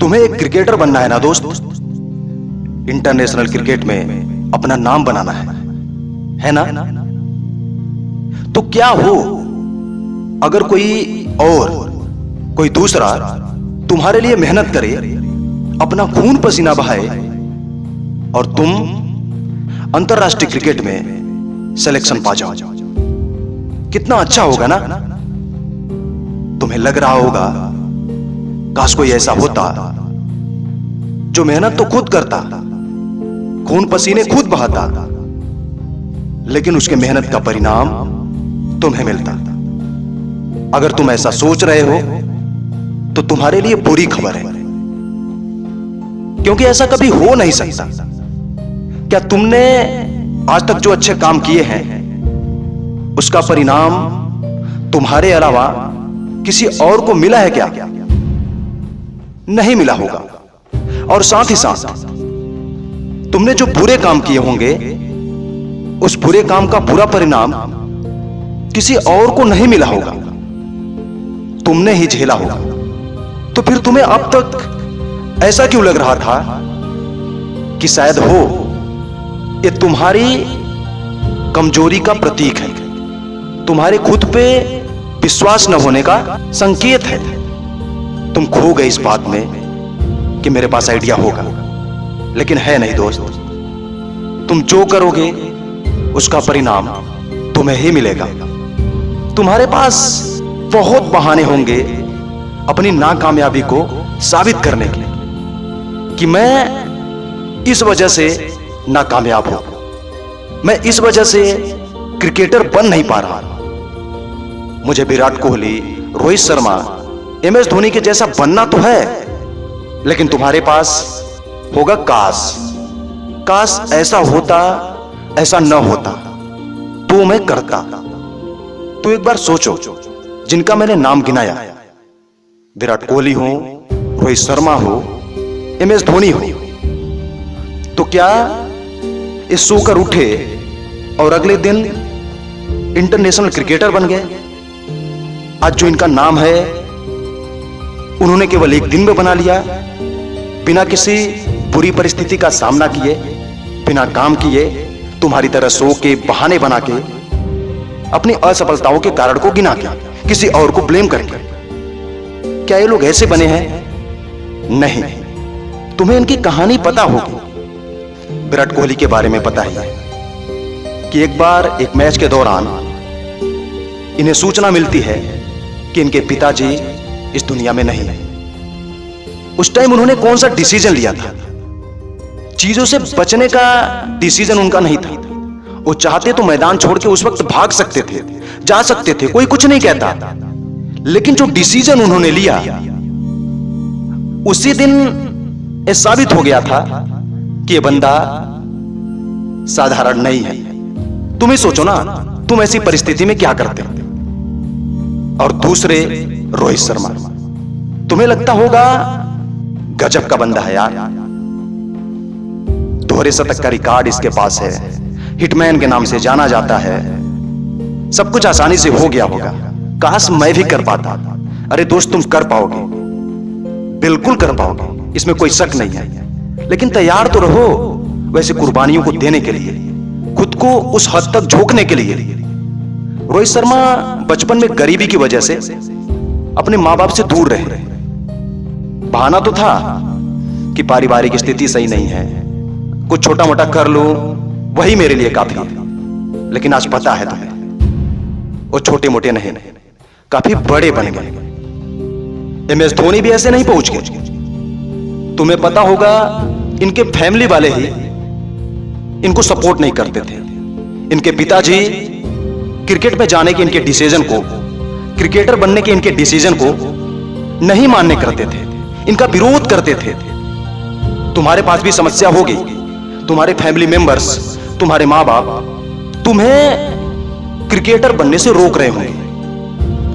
तुम्हें एक क्रिकेटर बनना है ना दोस्त। इंटरनेशनल क्रिकेट में अपना नाम बनाना है ना? तो क्या हो अगर कोई दूसरा तुम्हारे लिए मेहनत करे, अपना खून पसीना बहाए और तुम अंतरराष्ट्रीय क्रिकेट में सिलेक्शन पा जाओ? कितना अच्छा होगा ना? तुम्हें लग रहा होगा काश कोई ऐसा होता जो मेहनत तो खुद करता, खून पसीने खुद बहाता, लेकिन उसके मेहनत का परिणाम तुम्हें मिलता। अगर तुम ऐसा सोच रहे हो तो तुम्हारे लिए बुरी खबर है, क्योंकि ऐसा कभी हो नहीं सकता। क्या तुमने आज तक जो अच्छे काम किए हैं उसका परिणाम तुम्हारे अलावा किसी और को मिला है क्या? नहीं मिला होगा। और साथ ही साथ तुमने जो बुरे काम किए होंगे उस बुरे काम का बुरा परिणाम किसी और को नहीं मिला होगा, तुमने ही झेला होगा। तो फिर तुम्हें अब तक ऐसा क्यों लग रहा था कि शायद हो ये तुम्हारी कमजोरी का प्रतीक है, तुम्हारे खुद पे विश्वास न होने का संकेत है? तुम खो गए इस बात में कि मेरे पास आइडिया होगा, लेकिन है नहीं दोस्त। तुम जो करोगे उसका परिणाम तुम्हें ही मिलेगा। तुम्हारे पास बहुत बहाने होंगे अपनी नाकामयाबी को साबित करने के कि मैं इस वजह से नाकामयाब हूं, मैं इस वजह से क्रिकेटर बन नहीं पा रहा। मुझे विराट कोहली, रोहित शर्मा, MS धोनी के जैसा बनना तो है, लेकिन तुम्हारे पास होगा काश ऐसा होता, ऐसा न होता तो मैं करता। तो एक बार सोचो, जिनका मैंने नाम गिनाया, विराट कोहली हो, रोहित शर्मा हो, MS धोनी हो, तो क्या ये सोकर उठे और अगले दिन इंटरनेशनल क्रिकेटर बन गए? आज जो इनका नाम है उन्होंने केवल एक दिन में बना लिया, बिना किसी बुरी परिस्थिति का सामना किए, बिना काम किए, तुम्हारी तरह सो के बहाने बना के, अपनी असफलताओं के कारण को गिना के, किसी और को ब्लेम करके। क्या ये लोग ऐसे बने हैं? नहीं। तुम्हें इनकी कहानी पता होगी। विराट कोहली के बारे में पता ही है कि एक बार एक मैच के दौरान इन्हें सूचना मिलती है कि इनके पिताजी इस दुनिया में नहीं है। उस टाइम उन्होंने कौन सा डिसीजन लिया था? चीजों से बचने का डिसीजन उनका नहीं था। वो चाहते तो मैदान छोड़ के उस वक्त भाग सकते थे, जा सकते थे, कोई कुछ नहीं कहता, लेकिन जो डिसीजन उन्होंने लिया उसी दिन ये साबित हो गया था कि ये बंदा साधारण नहीं है। तुम ही सोचो ना, तुम ऐसी परिस्थिति में क्या करते? और दूसरे रोहित शर्मा, तुम्हें लगता होगा गजब का बंदा है यार, दोहरे शतक का रिकॉर्ड इसके पास है, हिटमैन के नाम से जाना जाता है, सब कुछ आसानी से हो गया होगा, काश मैं भी कर पाता। अरे दोस्त, तुम कर पाओगे, बिल्कुल कर पाओगे, इसमें कोई शक नहीं है, लेकिन तैयार तो रहो वैसे कुर्बानियों को देने के लिए, खुद को उस हद तक झोंकने के लिए। रोहित शर्मा बचपन में गरीबी की वजह से अपने मां बाप से दूर रहे। बहाना तो था कि पारिवारिक स्थिति सही नहीं है, कुछ छोटा मोटा कर लो वही मेरे लिए काफी है। लेकिन आज पता है तुम्हें, वो छोटे मोटे नहीं, काफी बड़े बन गए। MS धोनी भी ऐसे नहीं पहुंच गए। तुम्हें पता होगा इनके फैमिली वाले ही इनको सपोर्ट नहीं करते थे। इनके पिताजी क्रिकेट में जाने के इनके डिसीजन को, क्रिकेटर बनने के इनके डिसीजन को नहीं मानने करते थे, इनका विरोध करते थे। तुम्हारे पास भी समस्या होगी, तुम्हारे फैमिली मेंबर्स, तुम्हारे मां बाप तुम्हें क्रिकेटर बनने से रोक रहे होंगे।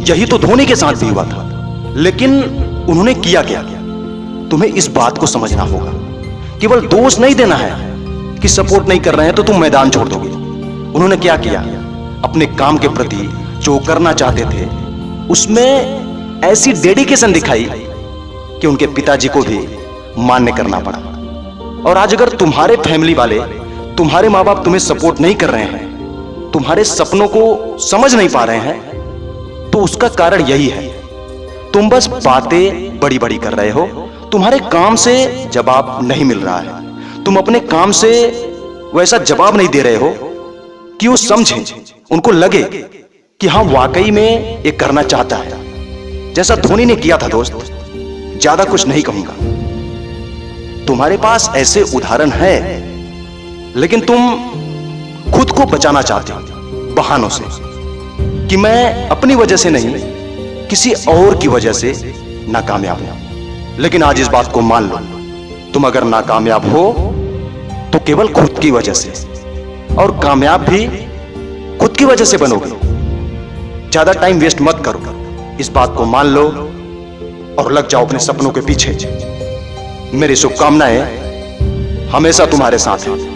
यही तो धोनी के साथ भी हुआ था, लेकिन उन्होंने किया क्या? तुम्हें इस बात को समझना होगा। केवल दोष नहीं देना है कि सपोर्ट नहीं कर रहे हैं तो तुम मैदान छोड़ दोगे। उन्होंने क्या किया? अपने काम के प्रति जो करना चाहते थे उसमें ऐसी डेडिकेशन दिखाई कि उनके पिताजी को भी मान्य करना पड़ा। और आज अगर तुम्हारे फैमिली वाले, तुम्हारे माँ बाप तुम्हें सपोर्ट नहीं कर रहे हैं, तुम्हारे सपनों को समझ नहीं पा रहे हैं, तो उसका कारण यही है, तुम बस बातें बड़ी बड़ी कर रहे हो, तुम्हारे काम से जवाब नहीं मिल रहा है, तुम अपने काम से वैसा जवाब नहीं दे रहे हो कि वो समझें, उनको लगे कि हाँ वाकई में ये करना चाहता है, जैसा धोनी ने किया था। दोस्त, ज्यादा कुछ नहीं कहूंगा, तुम्हारे पास ऐसे उदाहरण है, लेकिन तुम खुद को बचाना चाहते हो बहानों से कि मैं अपनी वजह से नहीं, किसी और की वजह से नाकामयाब हूं। लेकिन आज इस बात को मान लो, तुम अगर नाकामयाब हो तो केवल खुद की वजह से, और कामयाब भी खुद की वजह से बनोगे। ज्यादा टाइम वेस्ट मत करो, इस बात को मान लो और लग जाओ अपने सपनों के पीछे। मेरी शुभकामनाएं हमेशा तुम्हारे साथ हैं।